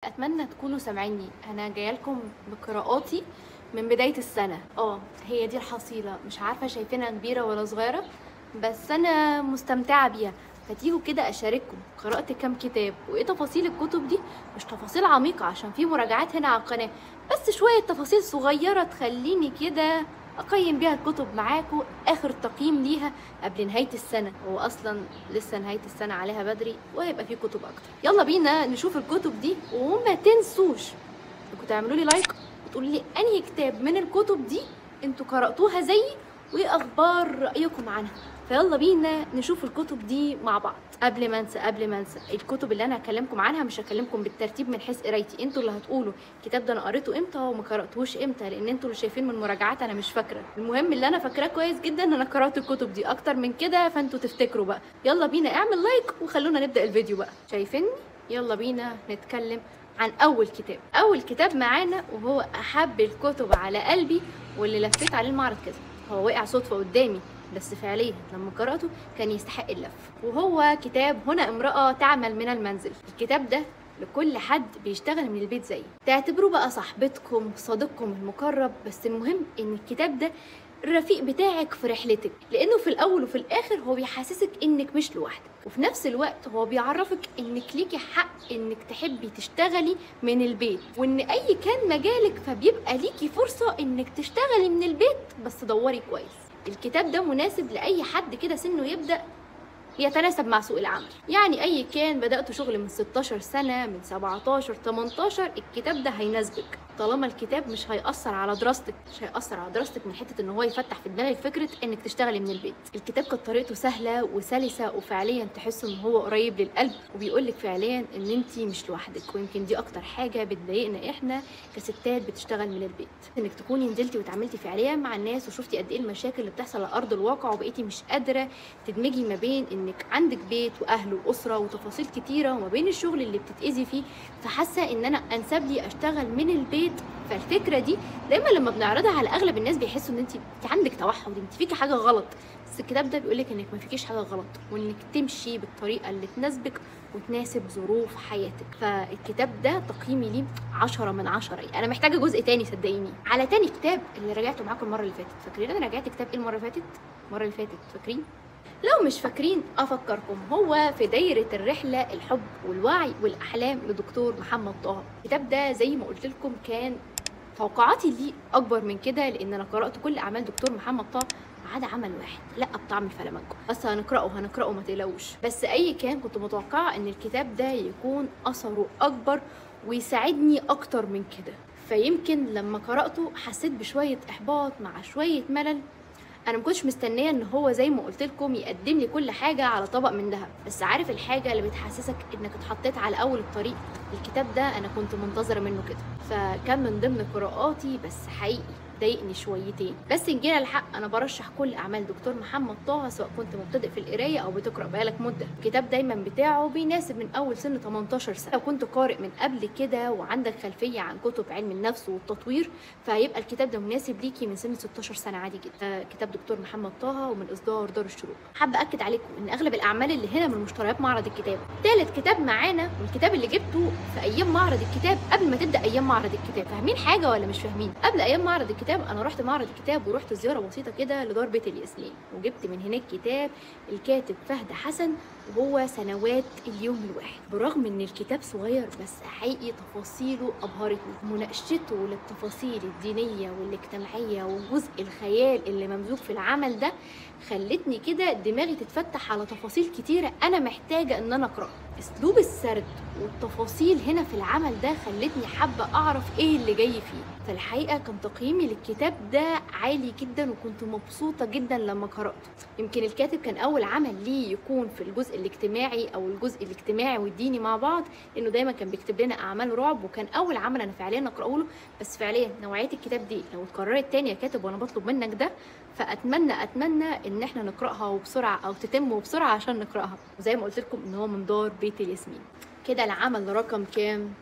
اتمنى تكونوا سامعيني. انا جايه لكم بقراءاتي من بدايه السنه. هي دي الحصيله، مش عارفه شايفينها كبيره ولا صغيره، بس انا مستمتعه بيها. فتيجوا كده اشارككم قرات كام كتاب وايه تفاصيل الكتب دي. مش تفاصيل عميقه عشان في مراجعات هنا على القناه، بس شويه تفاصيل صغيره تخليني كده اقيم بيها الكتب معاكم، اخر تقييم ليها قبل نهايه السنه. هو اصلا لسه نهايه السنه عليها بدري وهيبقى في كتب اكتر. يلا بينا نشوف الكتب دي، وما تنسوش انكم تعملوا لي لايك وتقولوا لي انهي كتاب من الكتب دي انتوا قراتوها زيي وايه اخبار رايكم عنها. فيلا بينا نشوف الكتب دي مع بعض. قبل ما انسى الكتب اللي انا هكلمكم عنها مش هكلمكم بالترتيب من حيث قرايتي، انتوا اللي هتقولوا الكتاب ده انا قريته امتى وما قراتهوش امتى، لان انتوا اللي شايفين من مراجعات انا مش فاكره. المهم اللي انا فاكراه كويس جدا ان انا قرات الكتب دي اكتر من كده، فانتوا تفتكروا بقى. يلا بينا اعمل لايك وخلونا نبدا الفيديو بقى. شايفيني؟ يلا بينا نتكلم عن اول كتاب معانا، وهو احب الكتب على قلبي واللي لفيت عليه المعرض كده. هو وقع صدفه قدامي بس فعليا لما قراته كان يستحق اللف، وهو كتاب هنا امرأة تعمل من المنزل. الكتاب ده لكل حد بيشتغل من البيت زيي، تعتبروه بقى صاحبتكم صديقكم المقرب، بس المهم ان الكتاب ده الرفيق بتاعك في رحلتك، لانه في الاول وفي الاخر هو بيحسسك انك مش لوحدك، وفي نفس الوقت هو بيعرفك انك ليكي حق انك تحبي تشتغلي من البيت، وان اي كان مجالك فبيبقى ليكي فرصة انك تشتغلي من البيت، بس دوري كويس. الكتاب ده مناسب لاي حد كده سنه يبدأ يتناسب مع سوق العمل، يعني اي كان بدأت شغل من 16 سنة، من 17 18، الكتاب ده هيناسبك طالما الكتاب مش هيأثر على دراستك، من حتة ان هو يفتح في دماغك فكرة انك تشتغلي من البيت. الكتاب كانت طريقته سهلة وسلسة وفعليا تحسوا ان هو قريب للقلب، وبيقولك فعليا ان انتي مش لوحدك، ويمكن دي اكتر حاجة بتضايقنا احنا كستات بتشتغل من البيت، انك تكوني نزلتي وتعاملتي فعليا مع الناس وشفتي قد ايه المشاكل اللي بتحصل على ارض الواقع، وبقيتي مش قادرة تدمجي ما بين انك عندك بيت واهل واسره وتفاصيل كتيره وما بين الشغل اللي بتتاذي فيه، فحاسه ان انا انسب لي اشتغل من البيت. فالفكره دي دايما لما بنعرضها على اغلب الناس بيحسوا ان انت عندك توحد، انت فيكي حاجه غلط، بس الكتاب ده بيقولك انك ما فيكيش حاجه غلط، وانك تمشي بالطريقه اللي تناسبك وتناسب ظروف حياتك. فالكتاب ده تقييمي ليه 10 من 10. انا محتاجه جزء تاني صدقيني. على تاني كتاب اللي راجعته معاكم المره اللي فاتت، فاكرين انا راجعت كتاب ايه المره اللي فاتت فاكرين؟ لو مش فاكرين افكركم، هو في دايره الرحله الحب والوعي والاحلام لدكتور محمد طه. الكتاب ده زي ما قلت لكم كان توقعاتي ليه اكبر من كده، لان انا قرات كل اعمال دكتور محمد طه ما عدا عمل واحد لا بطعم الفلامنكو، بس هنقراه ما تقلقوش. بس اي كان كنت متوقعه ان الكتاب ده يكون اثره اكبر ويساعدني اكتر من كده، فيمكن لما قراته حسيت بشويه احباط مع شويه ملل. انا ما كنتش مستنيه ان هو زي ما قلت لكم يقدم لي كل حاجه على طبق من ذهب، بس عارف الحاجه اللي بتحسسك انك اتحطيت على اول الطريق؟ الكتاب ده انا كنت منتظره منه كده، فكان من ضمن قراءاتي، بس حقيقي ضايقني شويتين. بس ان جينا الحق انا برشح كل اعمال دكتور محمد طه، سواء كنت مبتدئ في القرايه او بتقرا بقالك مده. الكتاب دايما بتاعه بيناسب من اول سن 18 سنه. لو كنت قارئ من قبل كده وعندك خلفيه عن كتب علم النفس والتطوير، فهيبقى الكتاب ده مناسب ليكي من سن 16 سنه عادي جدا. كتاب دكتور محمد طه ومن اصدار دار الشروق. حابه اكد عليكم ان اغلب الاعمال اللي هنا من مشتريات معرض الكتاب. ثالث كتاب معانا، والكتاب اللي جبته في ايام معرض الكتاب قبل ما تبدا ايام معرض الكتاب. فاهمين حاجه ولا مش فاهمين؟ قبل ايام معرض الكتاب انا رحت معرض الكتاب ورحت زياره بسيطه كده لدار بيت الياسمين، وجبت من هناك كتاب الكاتب فهد حسن، وهو سنوات اليوم الواحد. برغم ان الكتاب صغير بس حقيقي تفاصيله ابهرتني، مناقشته للتفاصيل الدينيه والاجتماعيه وجزء الخيال اللي ممزوج في العمل ده خلتني كده دماغي تتفتح على تفاصيل كتيره انا محتاجه ان انا اقراها. اسلوب السرد والتفاصيل هنا في العمل ده خلتني حابه اعرف ايه اللي جاي فيه. فالحقيقه كان تقييمي للكتاب ده عالي جدا، وكنت مبسوطه جدا لما قراته. يمكن الكاتب كان اول عمل ليه يكون في الجزء الاجتماعي او الجزء الاجتماعي والديني مع بعض، انه دايما كان بيكتب لنا اعمال رعب، وكان اول عمل انا فعليا اقراه له. بس فعليا نوعيه الكتاب دي لو اتكررت تاني يا كاتب وانا بطلب منك ده، فاتمنى ان احنا نقراها وبسرعه، او تتم وبسرعه عشان نقراها. وزي ما قلت لكم ان هو من دار بيت الياسمين. كده العمل رقم كام؟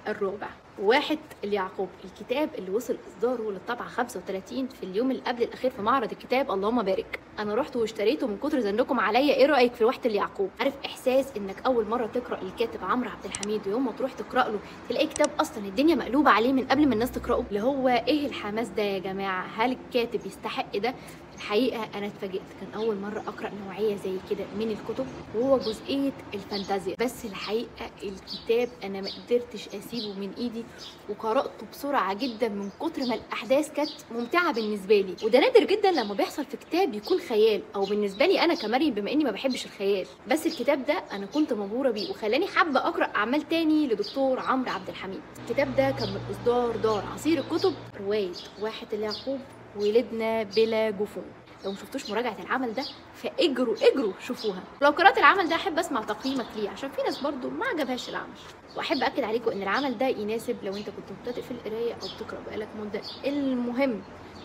الرابع، واحد اليعقوب. الكتاب اللي وصل اصداره للطبعه 35 في اليوم اللي قبل الاخير في معرض الكتاب، اللهم بارك. انا رحت واشتريته من كتر زنكم عليا. ايه رايك في لوحه اليعقوب؟ عارف احساس انك اول مره تقرا الكاتب عمرو عبد الحميد ويوم ما تروح تقرا له تلاقي كتاب اصلا الدنيا مقلوبه عليه من قبل ما الناس تقراه؟ اللي هو ايه الحماس ده يا جماعه؟ هل الكاتب يستحق ده؟ الحقيقه انا اتفاجئت، كان اول مره اقرا نوعيه زي كده من الكتب وهو جزئيه الفانتازيا. بس الحقيقه الكتاب انا ما قدرتش اسيبه من ايدي وقراته بسرعه جدا من كتر ما الاحداث كانت ممتعه بالنسبه لي. وده نادر جدا لما بيحصل في كتاب يكون خيال، او بالنسبه لي انا كمريم بما اني ما بحبش الخيال. بس الكتاب ده انا كنت مبهوره بيه وخلاني حابه اقرا اعمال تاني لدكتور عمرو عبد الحميد. الكتاب ده كان من اصدار دار عصير الكتب، روايه واحة اليعقوب ولدنا بلا جفون. لو مشفتوش مراجعه العمل ده فاجروا شوفوها. لو قرات العمل ده احب اسمع تقييمك ليه، عشان في ناس برضو ما عجبهاش العمل. واحب اكد عليكم ان العمل ده يناسب لو انت كنت مبتدئ في القرايه او بتقرا بقالك مده. المهم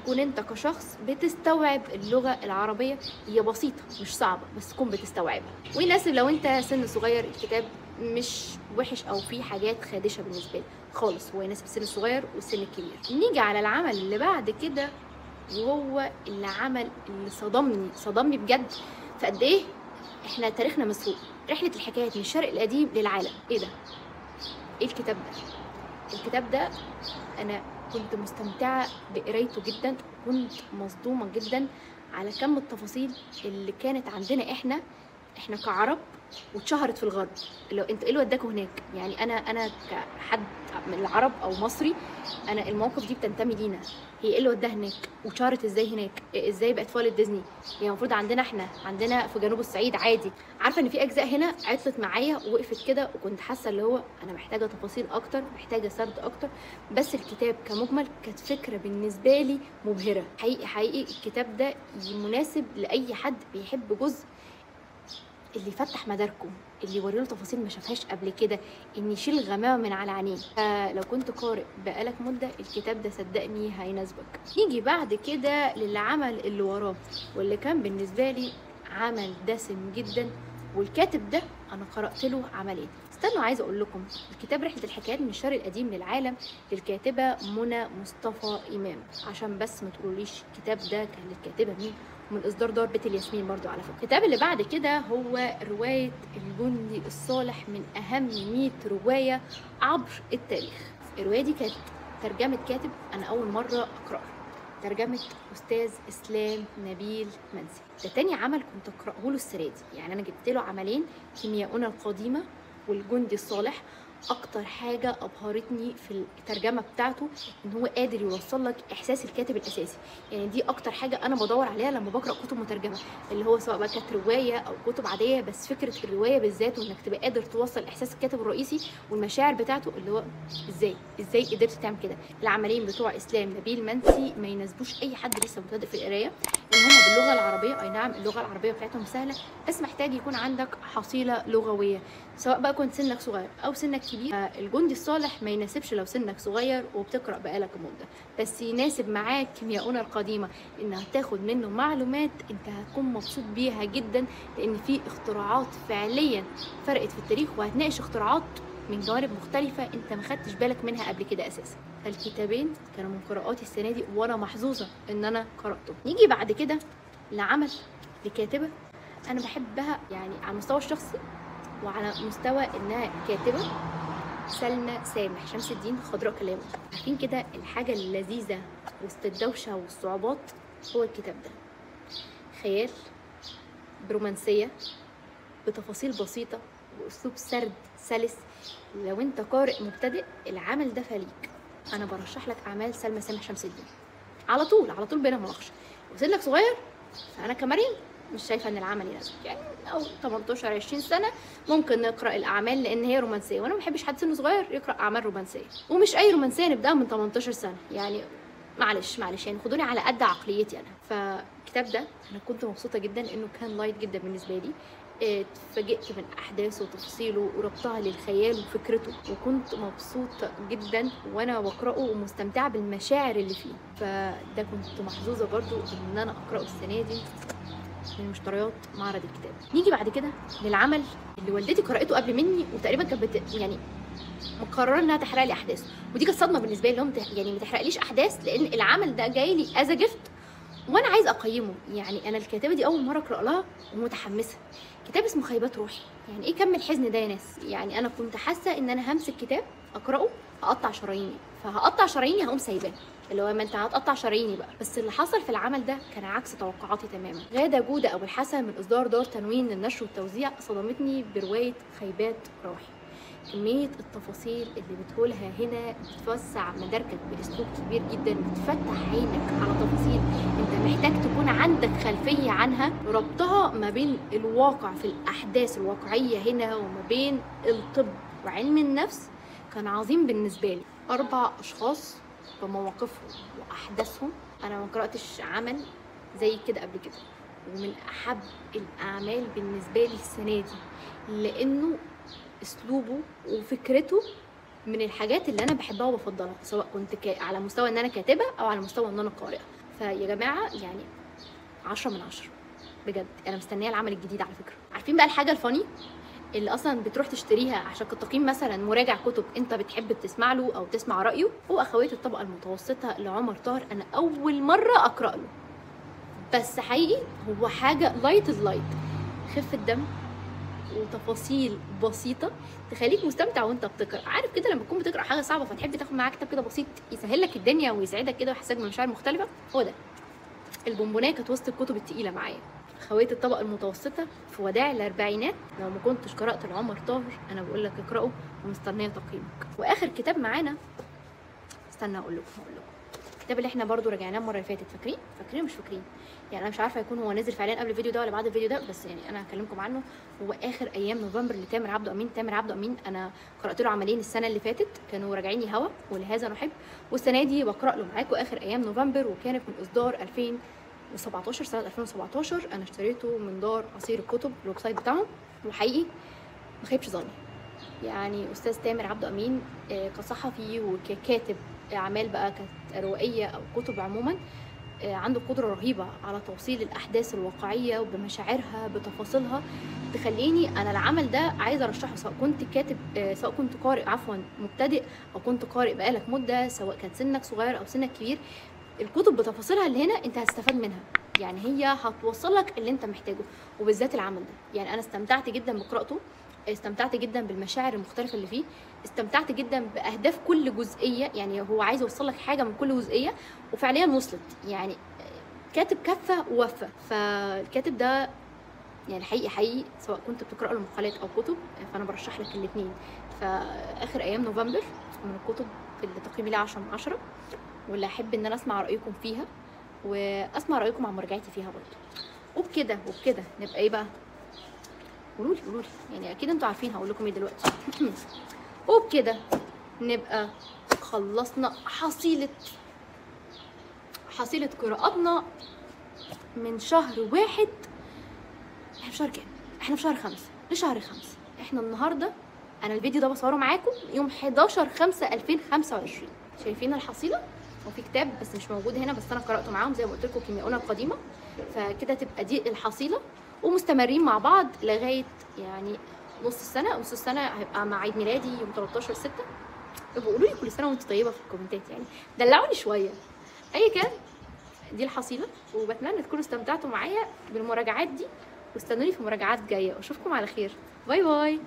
تكون انت كشخص بتستوعب اللغه العربيه، هي بسيطه مش صعبه بس تكون بتستوعبها. ويناسب لو انت سن صغير، الكتاب مش وحش او فيه حاجات خادشه بالنسبه لي خالص، هو يناسب السن الصغير والسن الكبير. نيجي على العمل اللي بعد كده وهو اللي صدمني بجد. فقد ايه احنا تاريخنا مسروق، رحله الحكايات من الشرق القديم للعالم. ايه ده؟ ايه الكتاب ده؟ الكتاب ده انا كنت مستمتعه بقرايته جدا، كنت مصدومه جدا على كم التفاصيل اللي كانت عندنا احنا كعرب واتشهرت في الغرب. لو انت ايه اللي وداكوا هناك؟ يعني انا كحد من العرب او مصري، انا المواقف دي بتنتمي لينا. هي ايه اللي وداها هناك واتشهرت ازاي هناك؟ ازاي بقت فوائد ديزني؟ هي المفروض عندنا عندنا في جنوب الصعيد عادي. عارفه ان في اجزاء هنا عطلت معايا ووقفت كده، وكنت حاسه اللي هو انا محتاجه تفاصيل اكتر، محتاجه سرد اكتر. بس الكتاب كمجمل كانت فكره بالنسبه لي مبهره. حقيقي الكتاب ده مناسب لاي حد بيحب جزء اللي يفتح مداركه، اللي يوريله تفاصيل ما شافهاش قبل كده، ان يشيل غمامه من على عينيه. فلو كنت قارئ بقالك مده الكتاب ده صدقني هيناسبك. نيجي بعد كده للعمل اللي وراه واللي كان بالنسبه لي عمل دسم جدا، والكاتب ده انا قرات له عملين. استنوا عايزه اقول لكم، الكتاب رحله الحكايات من الشرق القديم للعالم للكاتبه منى مصطفى امام، عشان بس ما تقولوليش الكتاب ده كان للكاتبه مين، من اصدار دار بيت الياسمين برضو على فكره. الكتاب اللي بعد كده هو روايه الجندي الصالح، من اهم 100 روايه عبر التاريخ. الروايه دي كانت ترجمه كاتب انا اول مره اقراها، ترجمه استاذ اسلام نبيل منسي. ده تاني عمل كنت اقراه له السنه دي، يعني انا جبت له عملين، كيمياؤنا القديمه والجندي الصالح. اكتر حاجه ابهرتني في الترجمه بتاعته ان هو قادر يوصل لك احساس الكاتب الاساسي. يعني دي اكتر حاجه انا بدور عليها لما بقرا كتب مترجمه، اللي هو سواء بقى كانت روايه او كتب عاديه، بس فكره الروايه بالذات وانك تبقى قادر توصل احساس الكاتب الرئيسي والمشاعر بتاعته، اللي هو ازاي قدرت تعمل كده. العملين بتوع اسلام نبيل منسي ما يناسبوش اي حد لسه مبتدئ في القرايه، ان هم باللغه العربيه. اي نعم اللغه العربيه بتاعتهم سهله، بس محتاج يكون عندك حصيله لغويه، سواء بقى كنت سنك صغير او سنك كبير. الجندي الصالح ما يناسبش لو سنك صغير وبتقرا بقالك مده، بس يناسب معاك كيمياؤنا القديمه، انها تاخد منه معلومات انت هتكون مبسوط بيها جدا، لان في اختراعات فعليا فرقت في التاريخ، وهتناقش اختراعات من جوانب مختلفه انت ما خدتش بالك منها قبل كده اساسا. فالكتابين كانوا من قراءاتي السنه دي وانا محظوظه ان انا قراته. نيجي بعد كده لعمل لكاتبه انا بحبها، يعني على المستوى الشخصي وعلى مستوى انها كاتبه، سلمى سامح شمس الدين خضراء كلامه. عارفين كده الحاجه اللذيذه وسط الدوشه والصعوبات هو الكتاب ده. خيال برومانسيه بتفاصيل بسيطه واسلوب سرد سلس. لو انت قارئ مبتدئ العمل ده فليك. انا برشح لك اعمال سلمى سامح شمس الدين على طول بينا مناقشه. وسنك صغير فانا كمريم مش شايفه ان العمل يناسبك، يعني او 18 20 سنه ممكن نقرا الاعمال لان هي رومانسيه، وانا ما بحبش حد سنه صغير يقرا اعمال رومانسيه، ومش اي رومانسيه نبداها من 18 سنه. يعني معلش يعني خدوني على قد عقليتي انا. فالكتاب ده انا كنت مبسوطه جدا انه كان لايت جدا بالنسبه لي، اتفاجئت من احداثه وتفاصيله وربطها للخيال وفكرته، وكنت مبسوطه جدا وانا بقراه ومستمتعه بالمشاعر اللي فيه. فده كنت محظوظه برضو ان انا اقراه السنه دي من مشتريات معرض الكتاب. نيجي بعد كده للعمل اللي والدتي قرأته قبل مني، وتقريبا كانت يعني مقرره انها تحرق لي احداث، ودي كانت صدمه بالنسبه لي، يعني ما تحرقليش احداث، لان العمل ده جاي لي از جيفت وانا عايز اقيمه. يعني انا الكتابه دي اول مره اقرا لها ومتحمسه. كتاب اسمه خيبات روحي. يعني ايه كم الحزن ده يا ناس؟ يعني انا كنت حاسه ان انا همسك كتاب اقراه هقطع شراييني، فهقطع شراييني هقوم سايباه، اللي هو ما انت هتقطع شراييني بقى. بس اللي حصل في العمل ده كان عكس توقعاتي تماما. غاده جوده ابو الحسن من اصدار دار تنوين للنشر والتوزيع صدمتني بروايه خيبات روحي. كمية التفاصيل اللي بتقولها هنا بتوسع مداركك بأسلوب كبير جدا، بتفتح عينك على تفاصيل انت محتاج تكون عندك خلفية عنها. ربطها ما بين الواقع في الأحداث الواقعية هنا وما بين الطب وعلم النفس كان عظيم بالنسبة لي. 4 أشخاص بمواقفهم وأحداثهم. أنا ما قرأتش عمل زي كده قبل كده، ومن أحب الأعمال بالنسبة لي السنة دي، لأنه اسلوبه وفكرته من الحاجات اللي انا بحبها وبفضلها، سواء كنت على مستوى ان انا كاتبه او على مستوى ان انا قارئه. فيا جماعه يعني 10 من 10 بجد. انا مستنيه العمل الجديد على فكره. عارفين بقى الحاجه الفاني اللي اصلا بتروح تشتريها عشان كتقييم مثلا مراجع كتب انت بتحب تسمع له او تسمع رايه؟ هو اخوات الطبقه المتوسطه لعمر طاهر. انا اول مره اقرا له، بس حقيقي هو حاجه لايت اللايت، خفه دم وتفاصيل بسيطه تخليك مستمتع وانت بتقرا. عارف كده لما تكون بتقرا حاجه صعبه فتحب تاخد معاك كتاب كده بسيط يسهل لك الدنيا ويسعدك كده ويحسسك بمشاعر مختلفه؟ هو ده. البونبونيه كانت وسط الكتب التقيله معايا. خوات الطبقه المتوسطه في وداع الاربعينات. لو ما كنتش قرات لعمر طاهر انا بقول لك اقراه ومستنيه تقييمك. واخر كتاب معانا، استنى اقول لكم الكتاب اللي احنا برضو راجعناه المره اللي فاتت. فاكرين مش فاكرين؟ يعني انا مش عارفه يكون هو نازل فعليا قبل الفيديو ده ولا بعد الفيديو ده، بس يعني انا هكلمكم عنه. هو اخر ايام نوفمبر لتامر عبده امين. تامر عبده امين انا قرات له عملين السنه اللي فاتت كانوا راجعيني هوا ولهذا نحب، والسنه دي بقرا له معاكم اخر ايام نوفمبر، وكانت من اصدار 2017 سنه 2017. انا اشتريته من دار عصير الكتب الويب سايت بتاعهم، وحقيقي ما خيبش ظني. يعني استاذ تامر عبده امين كصحفي وككاتب اعمال بقى كانت روائيه او كتب عموما، عنده قدره رهيبه على توصيل الاحداث الواقعيه وبمشاعرها بتفاصيلها، تخليني انا العمل ده عايزه ارشحه، سواء كنت كاتب سواء كنت قارئ مبتدئ، او كنت قارئ بقالك مده، سواء كان سنك صغير او سنك كبير. الكتب بتفاصيلها اللي هنا انت هتستفاد منها، يعني هي هتوصلك اللي انت محتاجه. وبالذات العمل ده يعني انا استمتعت جدا بقراءته، استمتعت جدا بالمشاعر المختلفه اللي فيه، استمتعت جدا باهداف كل جزئيه. يعني هو عايز يوصل لك حاجه من كل جزئيه وفعليا وصلت. يعني كاتب كفه ووفى. فالكاتب ده يعني حقيقي سواء كنت بتقرا له مقالات او كتب فانا برشح لك الاثنين. فاخر ايام نوفمبر من الكتب اللي تقييمي لها 10 من 10، واللي احب ان انا اسمع رايكم فيها واسمع رايكم عن مراجعتي فيها برضه. وبكده نبقى ايه بقى؟ قولوا لي يعني اكيد انتوا عارفين هقول لكم ايه دلوقتي. وبكده نبقى خلصنا حصيله قراءاتنا من شهر 1. احنا في شهر كام؟ احنا في شهر 5 لشهر 5. احنا النهارده انا الفيديو ده بصوره معاكم يوم 11/5/2025. شايفين الحصيله؟ هو في كتاب بس مش موجود هنا، بس انا قراته معاهم زي ما قلت لكم كيمياؤنا القديمه. فكده تبقى دي الحصيله، ومستمرين مع بعض لغايه يعني نص السنه هيبقى مع عيد ميلادي يوم 13/6. ابقوا قولوا لي كل سنه وانتم طيبه في الكومنتات، يعني دلعوني شويه. اي كان دي الحصيله، وبتمنى تكونوا استمتعتوا معايا بالمراجعات دي، واستنوني في مراجعات جايه، واشوفكم على خير. باي باي.